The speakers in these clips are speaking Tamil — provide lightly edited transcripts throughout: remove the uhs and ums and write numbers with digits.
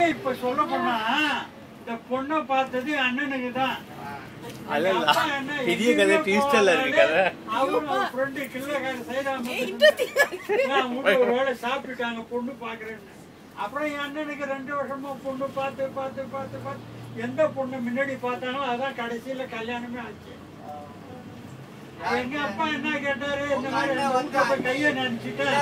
இப்ப சொல்ல போனா இந்த பொண்ணை பார்த்தது அண்ணனுக்கு தான். பெரிய கதை ட்விஸ்டர்ல இருக்கு கதை. அவரும் ஃப்ரெண்டு கிள்ளக்கார சைடாம ஒரு வேளை சாப்பிட்டுட்டாங்க பொண்ணு பாக்குறேன்னு. அப்புறம் என் அண்ணனுக்கு 2 வருஷமா பொண்ணு பார்த்து பார்த்து பார்த்து பார்த்து எந்த பொண்ணு முன்னாடி பார்த்தாங்களோ அதான் கடைசியில கல்யாணமே ஆச்சு. எங்க அப்பா என்ன கேட்டாரு, இந்த மாதிரி கையை நினைச்சிட்டேன்.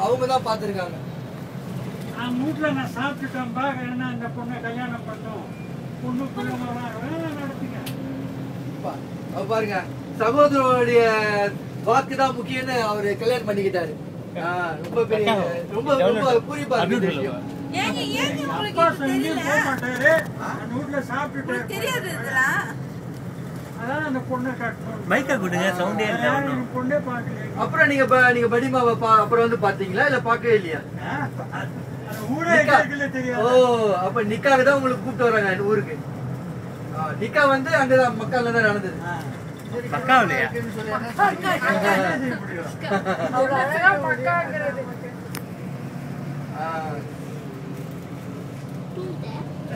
அவங்கதான் பாத்துருக்காங்க. வீட்டுல நான் சாப்பிட்டுட்டேன்பா, ஏன்னா அந்த பொண்ணை கல்யாணம் பண்ணோம், பொண்ணு பிள்ளைங்க நடத்துங்க. பாருங்க, சகோதரனுடைய வாக்குதான் முக்கியம்னு அவரு கல்யாணம் பண்ணிக்கிட்டாரு. ரொம்ப பெரிய ரொம்ப ரொம்ப பூரிப்பா இருக்கு. அப்பா சொல்லி போக மாட்டாரு, வீட்டுல சாப்பிட்டுட்டாரு. அதான் அந்த பொண்ணை காட்டணும். மைக்க கொடுங்க, சவுண்டே இல்ல. பொண்ணே பாக்கல. அப்புறம் நீங்க படிமாவை அப்புறம் வந்து பாத்தீங்களா இல்ல பாக்கவே இல்லையா? ஊரே கேட்கல தெரியாது. ஓ, அப்ப நிக்காக தான் உங்களுக்கு கூப்பிட்டு வராங்க ஊருக்கு. நிக்கா வந்து அங்கதான் மக்கள்ல தான் நடந்தது. பக்காவிலையா?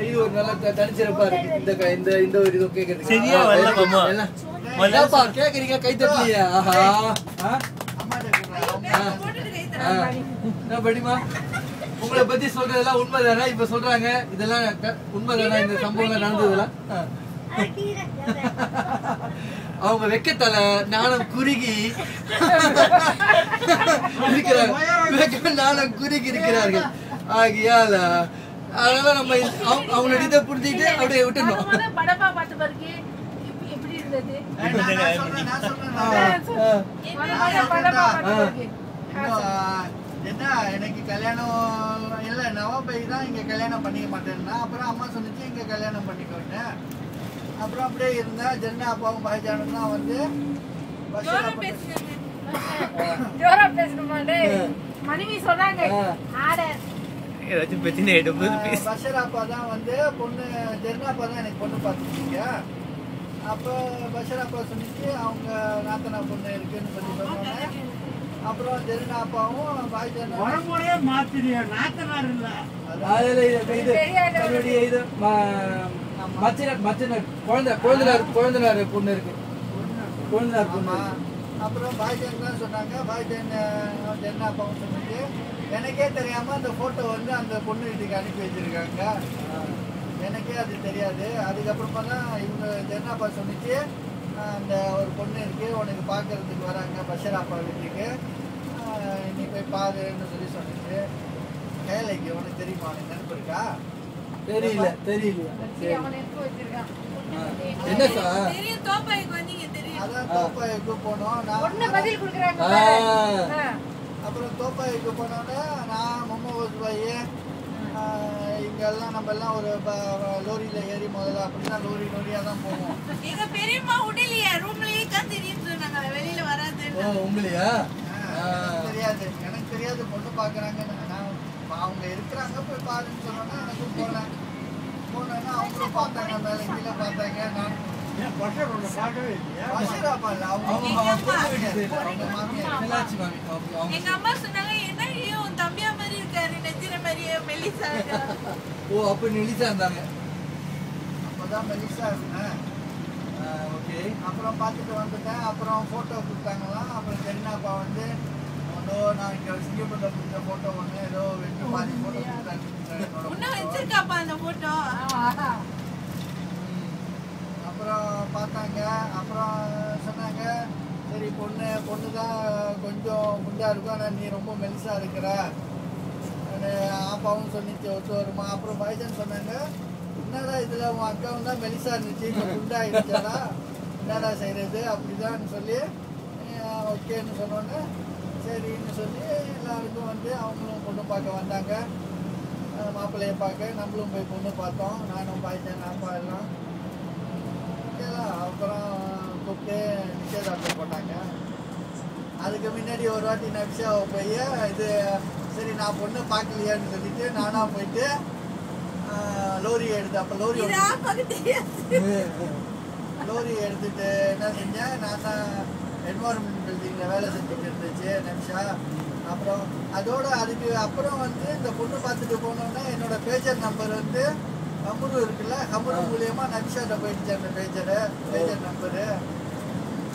இது ஒரு நல்ல தனிச்சிறப்பா இருக்கு. இந்த இந்த ஒரு இது கேக்குறதுக்கு சரியா வரல மாமா. என்னப்பா கேக்குறீங்க, கை தட்டலையா? ஆஹா, என்ன படிமா, உங்களை பத்தி சொல்றதெல்லாம் உண்மைதானா? இப்ப சொல்றாங்க இதெல்லாம் உண்மைதானா? இந்த சம்பவம் நடந்ததெல்லாம் அவங்க வெக்கத்தால நானும் குறுகி நானும் குறுகி இருக்கிறார்கள். ஆகியால அதனால நம்ம அவங்களோட இதை புரிஞ்சுக்கிட்டு அப்படியே விட்டுணும். என்ன எனக்கு கல்யாணம் இல்ல, நவாபை தான் இங்க கல்யாணம் பண்ணிக்க மாட்டேன்னா, அப்புறம் அம்மா சொன்னிச்சு இங்க கல்யாணம் பண்ணிக்கோன்னு. அப்புறம் அப்படியே இருந்தா ஜென்னா அப்பாவும் பாய்ஜானும் தான் வந்து பஷராப்பா தான் வந்து பொண்ணு, ஜெர்னாப்பா தான் எனக்கு பொண்ணு பார்த்துருக்கீங்க. அப்போ பஷராப்பா சொன்னிச்சு அவங்க நாத்தனா பொண்ணு இருக்குன்னு சொல்லி சொன்னாங்க. அப்புறம் ஜெர்னாப்பாவும் பாய்ஜானும் மாத்திரியா நாத்தனார் இல்ல, குழந்தைனார் பொண்ணு இருக்கு. குழந்தைனார் பொண்ணு. அப்புறம் பாய்ஜன் தான் சொன்னாங்க. பாய்ஜன் ஜெர்னாப்பாவும் சொன்னது எனக்கே தெரியாம அந்த போட்டோ வந்து அந்த பொண்ணு வீட்டுக்கு அனுப்பி வச்சிருக்காங்க. எனக்கே அது தெரியாது. அதுக்கப்புறமா தான் இவங்க ஜெர்னாப்பா சொன்னிச்சு அந்த ஒரு பொண்ணு இருக்கு, உனக்கு பார்க்கறதுக்கு வராங்க பஷராப்பா வீட்டுக்கு, நீ போய் பாருன்னு சொல்லி சொன்னிச்சு. கேளைக்கு உனக்கு தெரியுமா, உனக்கு நினைப்பு இருக்கா? தெரியல. என்ன சார், அதான் தோப்பாய்க்கு போனோம். அப்புறம் தோப்பாய்க்கு போனோன்னே நான் முகமது பாய் இங்கெல்லாம் நம்ம எல்லாம் ஒரு லோரியில ஏறி முதல்ல அப்படின்னா லோரியா தான் போவோம். எங்க பெரியம்மா உடலையே ரூம்லயே தெரியுது சொன்னாங்க, வெளியில வராது. உங்களையா? எனக்கு தெரியாது பொண்ணு பாக்குறாங்கன்னு. நான் அவங்க இருக்கிறாங்க போய் பாருன்னு சொன்னோன்னா எனக்கும் போனேன்னா அவங்களும் பார்த்தாங்க, மேல கீழே பார்த்தாங்க. நான் எங்க அம்மா சொன்னாங்க, என்ன உன் தம்பியா மாதிரி இருக்காரு, நெத்திர மாதிரியே மெலிசா. ஓ, அப்ப மெலிசா இருந்தாங்க. அப்பதான் மெலிசா இருந்தேன். ஓகே. அப்புறம் பார்த்துட்டு வந்துட்டேன். அப்புறம் போட்டோ கொடுத்தாங்களாம். அப்புறம் ஜென்னாப்பா வந்து நான் இங்க சிங்கப்பூர்ல கொடுத்த போட்டோ ஒண்ணு ஏதோ வெட்டி பாதி போட்டோ இன்னும் வச்சிருக்காப்பா அந்த போட்டோ. அப்புறம் பார்த்தாங்க. அப்புறம் சொன்னாங்க, சரி பொண்ணு தான் கொஞ்சம் குண்டா இருக்கும், ஆனால் நீ ரொம்ப மெலிசா இருக்கிற. ஆப்பாவும் சொன்னிச்சு ஒத்து வருமா. அப்புறம் பைஜன் சொன்னாங்க, என்னடா இதுல உன் அக்காவும் தான் மெலிசா இருந்துச்சு, இப்போ குண்டா ஆயிடுச்சாடா, என்னடா செய்யறது அப்படிதான் சொல்லி ஓகேன்னு சொன்னோன்னே சரின்னு சொல்லி எல்லாருக்கும் வந்து அவங்களும் பொண்ணு பார்க்க வந்தாங்க. மாப்பிள்ளையை பார்க்க நம்மளும் போய் பொண்ணு பார்த்தோம். நானும் பாய்ச்சேன், அப்பா எல்லாம். அப்புறம் கூப்பிட்டு நிச்சயதார்த்தம் போட்டாங்க. அதுக்கு முன்னாடி ஒரு வாட்டி நபிஷாவை போய் இது சரி நான் பொண்ணு பார்க்கலையான்னு சொல்லிட்டு நானாக போயிட்டு லோரி எடுத்து அப்போ லோரி இது ஆமாக்கு தெரியாது. லோரி எடுத்துட்டு என்ன செஞ்சேன், நான் தான் என்வாரன்மெண்ட் பில்டிங்கில் வேலை செஞ்சுட்டு இருந்துச்சு நிமிஷா. அப்புறம் அதோட அதுக்கு அப்புறம் வந்து இந்த பொண்ணு பார்த்துட்டு போனோன்னா என்னோட பேஜர் நம்பர் வந்து கம்முரு இருக்குல்ல, கம்முரு மூலியமா நக்ஷாட்ட போயிடுச்சு அந்த பேஜர் நம்பரு.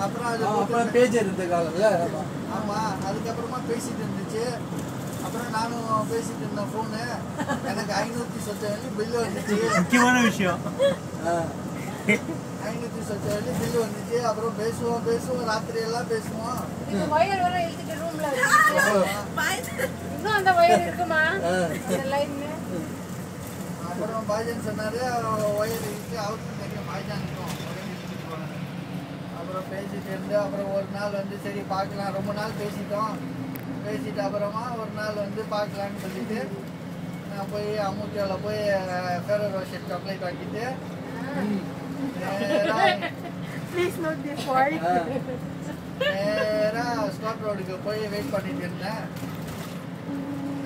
அப்புறம் அது பேஜ் இருந்த காலம்ல. ஆமா, அதுக்கப்புறமா பேசிட்டு இருந்துச்சு. அப்புறம் நானும் பேசிட்டு இருந்தேன் ஃபோனு. எனக்கு 500 சொச்சம் பில்லு வந்துச்சு. முக்கியமான விஷயம். 500 சொச்சம் பில்லு வந்துச்சு. அப்புறம் பேசுவோம் ராத்திரி எல்லாம் பேசுவோம். இது வயர் வர இழுத்துட்டு ரூம்ல இன்னும் அந்த வயர் இருக்குமா அந்த லைன். அப்புறம் பாய்ஜான் சொன்னாரு ஒயர் இருக்கு, அவருக்கும் தெரியும் பாய்ஜான் இருக்கும். அப்புறம் பேசிட்டு இருந்து அப்புறம் ஒரு நாள் வந்து சரி பார்க்கலாம், ரொம்ப நாள் பேசிட்டு அப்புறமா ஒரு நாள் வந்து பார்க்கலான்னு சொல்லிட்டு நான் போய் அமுக்கியாவில் போய் ஃபெரோ ரோஷர் சாக்லேட் வாங்கிட்டு நேராக ஸ்காட் ரோடுக்கு போய் வெயிட் பண்ணிட்டு இருந்தேன்.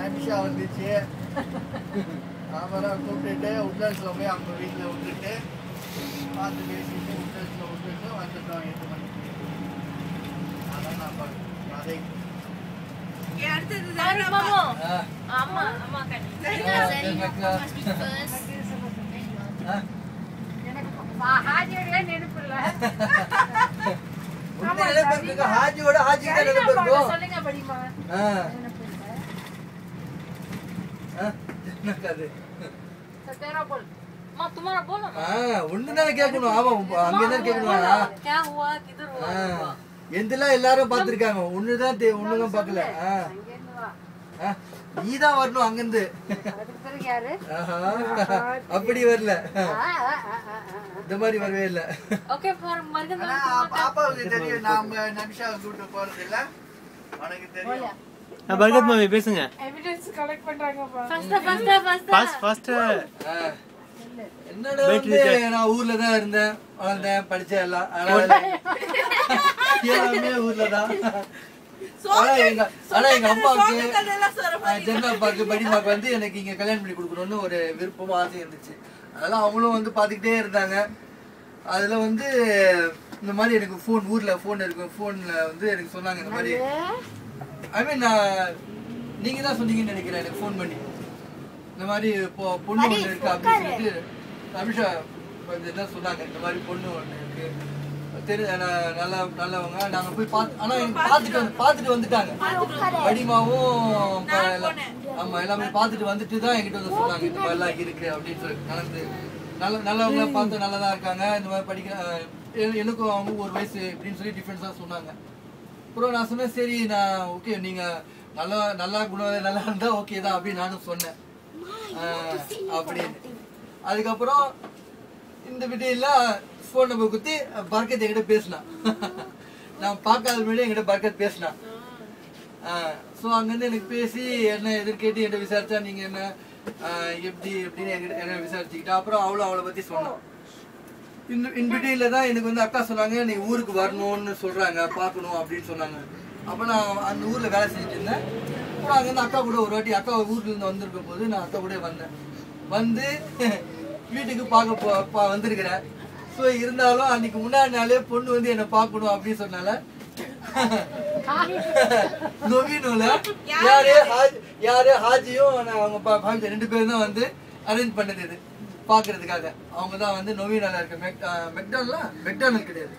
நபிஷா வந்துச்சு. அப்புறம் கூப்பிட்டுட்டு உட்லன்ஸில் போய் அவங்க வீட்டில் விட்டுட்டு பார்த்து பேசிட்டு உட்லன்ஸில் விட்டுட்டு வந்துட்டோம் 8 மணிக்கு. அதான் நான் அதை அடுத்தது ஆமா ஆமா ஹாஜியோட ஹாஜி சொல்லுங்க படிமா. எந்தெல்லாம் எல்லாரும் பாத்துருக்காங்க, ஒண்ணுதான் ஒண்ணுதான் பாக்கல. நீதான் வரணும் அங்கிருந்து. அப்படி வரல, இந்த மாதிரி வரவே இல்ல. பாப்பாவுக்கு தெரியும் நாம நபிஷாவை கூப்பிட்டு போறது இல்ல, உனக்கு தெரியும். பர்கத் மாமி பேசுங்க. Evidence collect பண்றாங்கப்பா. ஃபர்ஸ்ட் என்னோட வந்து நான் ஊர்ல தான் இருந்தேன், வளர்ந்தேன், படிச்சேன் எல்லாம். எல்லாமே ஊர்ல தான். ஆனா எங்க அம்மாவுக்கு ஜென்னாப்பாக்கு படிமாக்கு வந்து எனக்கு இங்க கல்யாணம் பண்ணி கொடுக்கணும்னு ஒரு விருப்பமும் ஆசை இருந்துச்சு. அதெல்லாம் அவங்களும் வந்து பாத்துக்கிட்டே இருந்தாங்க. அதுல வந்து இந்த மாதிரி எனக்கு போன், ஊர்ல போன் இருக்கு, போன்ல வந்து எனக்கு சொன்னாங்க இந்த மாதிரி. ஐ மீன் நீங்க தான் சொன்னீங்கன்னு நினைக்கிறேன் எனக்கு ஃபோன் பண்ணி, இந்த மாதிரி பொண்ணு ஒன்று இருக்கு அப்படின்னு சொல்லிட்டு அபிஷா என்ன சொன்னாங்க. இந்த மாதிரி பொண்ணு ஒன்று இருக்கு, நல்லவங்க, நாங்க போய் பார்த்து. ஆனா எனக்கு பார்த்துட்டு வந்துட்டாங்க படிமாவும். ஆமா, எல்லாமே பார்த்துட்டு வந்துட்டு தான் என்கிட்ட வந்து சொன்னாங்க இந்த மாதிரிலாம் இருக்கு அப்படின்னு சொல்லி. நடந்து நல்லவங்க பார்த்து நல்லதா இருக்காங்க, இந்த மாதிரி படிக்க எனக்கும் அவங்க ஒரு வயசு அப்படின்னு சொல்லி டிஃபரன்ஸா சொன்னாங்க. அப்புறம் நான் சொன்னேன் சரி, நான் ஓகே, நீங்க நல்லா குணம் நல்லா இருந்தா ஓகே தான் அப்படின்னு நானும் சொன்னேன் அப்படின்னு. அதுக்கப்புறம் இந்த வீட்டில ஃபோன் நம்பர் குத்தி பர்கத் என்கிட்ட பேசினான். நான் பார்க்காத முன்னாடி என்கிட்ட பர்கத் பேசினான். ஸோ அங்கேருந்து எனக்கு பேசி என்ன எதிர் கேட்டு என்கிட்ட விசாரிச்சா, நீங்க என்ன எப்படி எப்படின்னு என்ன விசாரிச்சுக்கிட்டா. அப்புறம் அவளை பத்தி சொன்னான். இன்பிட்டியில தான் எனக்கு வந்து அக்கா சொன்னாங்க நீ ஊருக்கு வரணும்னு சொல்றாங்க, பார்க்கணும் அப்படின்னு சொன்னாங்க. அப்ப நான் அந்த ஊர்ல வேலை செஞ்சுட்டு இருந்தேன். அப்புறம் அங்க இருந்து அக்கா கூட ஒரு வாட்டி, அக்கா ஊர்ல இருந்து வந்திருக்கும் போது நான் அக்கா கூட வந்தேன். வந்து வீட்டுக்கு பார்க்க வந்திருக்கிறேன். ஸோ இருந்தாலும் அன்னைக்கு முன்னாடி நாளே பொண்ணு வந்து என்னை பார்க்கணும் அப்படின்னு சொன்னால நவீனுல யாரு ஹாஜியும் அவங்க 2 பேரும் தான் வந்து அரேஞ்ச் பண்ணது இது பாக்குறதுக்காக. அவங்க தான் வந்து நவீனால இருக்க மெக்டானல் கிடையாது,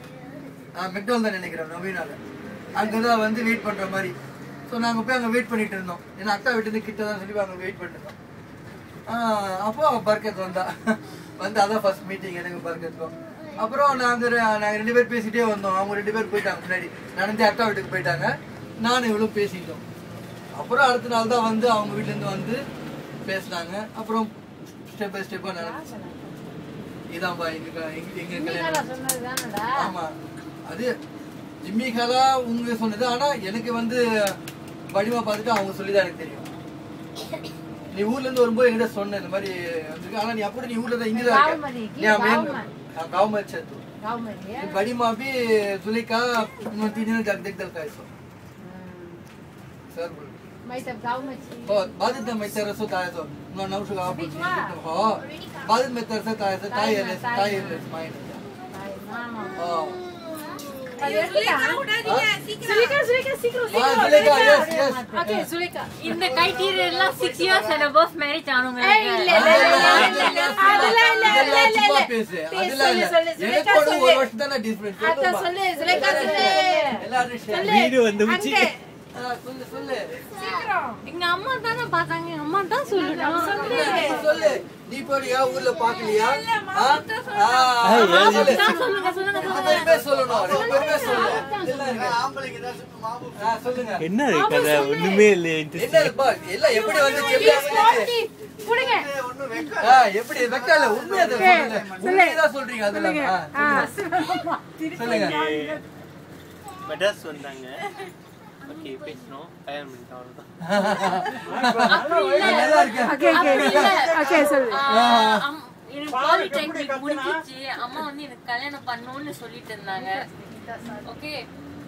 மெக்டானல் தான் நினைக்கிறேன் நவீனால. அங்கதான் வந்து வெயிட் பண்ற மாதிரி. ஸோ நாங்க போய் அங்க வெயிட் பண்ணிட்டு இருந்தோம். ஏன்னா அக்கா வீட்டு கிட்ட தான் சொல்லி அங்க வெயிட் பண்ணிட்டு இருந்தோம். அப்போ பர்கத் வந்து அதான் ஃபர்ஸ்ட் மீட்டிங் எனக்கு பர்கத்துக்கும். அப்புறம் நாங்க 2 பேர் பேசிட்டே வந்தோம். அவங்க 2 பேர் போயிட்டாங்க முன்னாடி, நடந்து அக்கா வீட்டுக்கு போயிட்டாங்க. நானும் இவ்வளவு பேசிட்டோம். அப்புறம் அடுத்த நாள் தான் வந்து அவங்க வீட்டுல இருந்து வந்து பேசினாங்க. அப்புறம் ஸ்டெப் பை ஸ்டெப்பா நடந்துச்சு. இதான்பா எங்க கல்யாணம். ஆமா, அது ஜிம்மிகாலா உங்க சொன்னது. ஆனா எனக்கு வந்து படிமா பார்த்துட்டு அவங்க சொல்லிதான் எனக்கு தெரியும். நீ ஊர்ல இருந்து வரும்போது என்கிட்ட சொன்ன இந்த மாதிரி வந்திருக்கு. ஆனா நீ அப்படி நீ ஊர்ல தான் இங்கதான் இருக்க. गाँव में अच्छा तो बड़ी माँ भी जुलेखा 3 दिन तक देख दल का सर बोल Mai tập gạo mà chị. Badit na may teraso tayo to. Nga nauso ka po. Badit may teraso tayo sa tayo mind. Ai, mama. Sulika, விடாதீங்க, சீக்கிரம். Sulika, சீக்கிரம். Zuleka, yes. Okay, Sulika. இந்த criteria எல்லாம் 6 years and above marriage ஆனவங்க இல்ல. எனக்கு ஒரு வருஷம் தான டிஃபரன்ஸ். அத சொல்லு, Sulika சொல்லு. எல்லாரும் வீடியோ வந்துச்சு. சொல்லு. சீக்கிரம். எங்க அம்மா தானே பார்த்தாங்க அம்மா தான் சொல்லணும் சொல்லு. நீ போறியா ஊர்ல பாக்கலையா? சொல்லுங்க. என்ன கதை ஒண்ணுமே இல்ல எப்படி வந்து எப்படி வெக்கல உண்மையா சொல்றீங்க அதெல்லாம் சொல்லுங்க. மெட்ராஸ் வந்தாங்க. ஓகே பேசணும். கல்யாணம் பண்ணிட்டோம் Okay, சொல்லு. எனக்கு பாலிடெக்னிக் முடிஞ்சிச்சு அம்மா வந்து எனக்கு கல்யாணம் பண்ணணும்னு சொல்லிட்டு இருந்தாங்க. ஓகே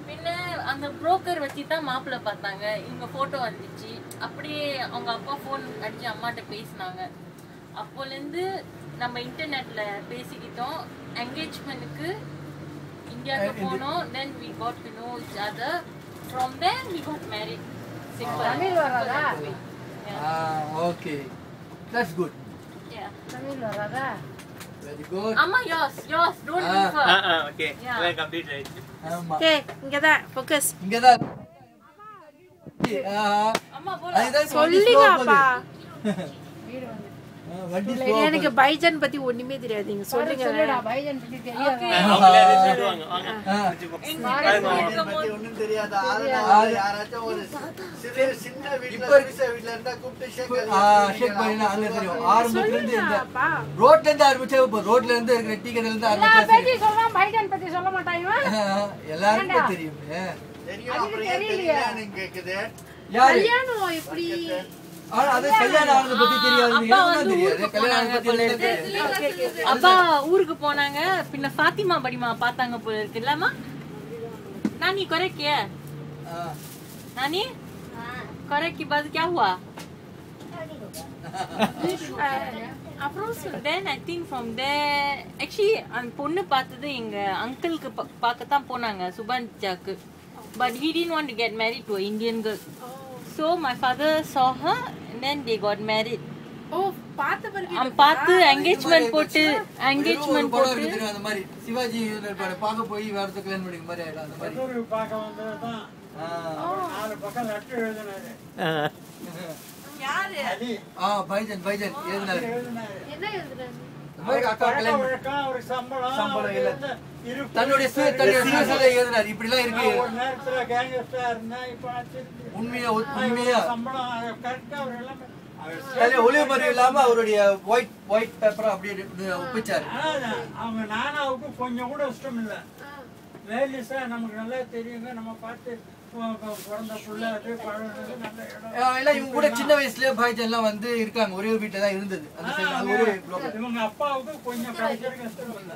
பின்ன அந்த புரோக்கர் வச்சு தான் மாப்பிள்ளை பார்த்தாங்க. இவங்க போட்டோ வந்துச்சு. அப்படியே அவங்க அப்பா ஃபோன் அடிச்சு அம்மாட்ட பேசினாங்க. அப்போலேருந்து நம்ம இன்டர்நெட்ல பேசிக்கிட்டோம். என்கேஜ்மெண்ட்டுக்கு இந்தியாவுக்கு போனோம். தென் we got to know each other. From then we got married. Simple. Tamil வராதா? Okay, that's good. Yeah. Tamil வராதா? Very good. Amma, yours. Don't leave her. Okay எல்லாம் கம்ப்ளீட் ஆயிடுச்சு. ஆமா Okay, இங்கதான் ஃபோக்கஸ். இங்கதான் அம்மா போல. அதுதான் சொல்லுங்கப்பா. வண்டி எனக்கு பைஜன் பத்தி ஒண்ணுமே தெரியாது. நீங்க சொல்லுங்க. சொல்லுடா பைஜன் பத்தி தெரியாது. அவங்களே சொல்லுவாங்க. வாங்க. ஒண்ணும் தெரியாது. யாராச்சும் ஒரு சின்ன வீட்ல இருந்தா கூப்பிட்டு ஷேக் பண்ணினா அங்க தெரியும். ஆரம்பத்துல இருந்து ரோட்ல இருந்து ஆரம்பிச்சா ரோட்ல இருந்து இருக்கிற டீ கடையில இருந்து ஆரம்பிச்சா பத்தி சொல்றான் பைஜன் பத்தி சொல்ல மாட்டான் இவன். எல்லாருக்கும் தெரியும். தெரியும். அப்புறம் ஏன் தெரியலன்னு கேக்குது. யாரு கல்யாணம் எப்படி? ஆனா அது கல்யாணம் ஆனத பத்தி தெரியாது. எனக்கு தெரியாது. கல்யாணம் பத்தி தெரியாது. அப்பா ஊருக்கு போனாங்க. பின்ன ஃபாத்திமா படிமா பார்த்தாங்க போல இருக்கு இல்லம்மா. नानी करेक्ट क्या नानी करेक्ट की बात क्या हुआ அப்புறம் then I think from there actually அந்த பொண்ணு பார்த்தது எங்க அங்கிளுக்கு பார்க்க தான் போனாங்க சுபான்ஜாக்கு. But he didn't want to get married to an Indian girl. So my father saw her and then they got married. பார்த்து engagement போட்டு அந்த மாதிரி சிவாஜி பார்க்க போய் வேற கல்யாணம் பண்ணிக்க மாதிரி ஆயிடும். அந்த மாதிரி பார்க்க வந்ததுதான் 4 பக்கம் லெட்டர் எழுதினாரு. யாரு பைஜன் எழுதினாரு. என்ன எழுதுறாரு? ஒரு சம்பளம் இல்ல தன்னுடைய சுயசலை எழுதினாரு. இப்படி எல்லாம் இருக்கு. ஒரு நேரத்துல கேங்கஸ்டா இருந்தா இப்ப உண்மையா சம்பளம் கரெக்டா அவர் எல்லாமே ஒளிவு மறைவு இல்லாம அவருடைய ஒயிட் பேப்பர் அப்படியே ஒப்பிச்சாரு. அவங்க நானாவுக்கு கொஞ்சம் கூட இஷ்டம் இல்ல. வேலிஸா நமக்கு நல்லா தெரியுங்க. நம்ம பார்த்து பிறந்த புள்ள நல்ல இடம் இவங்க கூட சின்ன வயசுலயே பாய்ஜன் எல்லாம் வந்து இருக்காங்க. ஒரே வீட்டுல தான் இருந்தது. இவங்க அப்பாவுக்கு கொஞ்சம் கிடைச்சிருக்க இஷ்டம் இல்ல.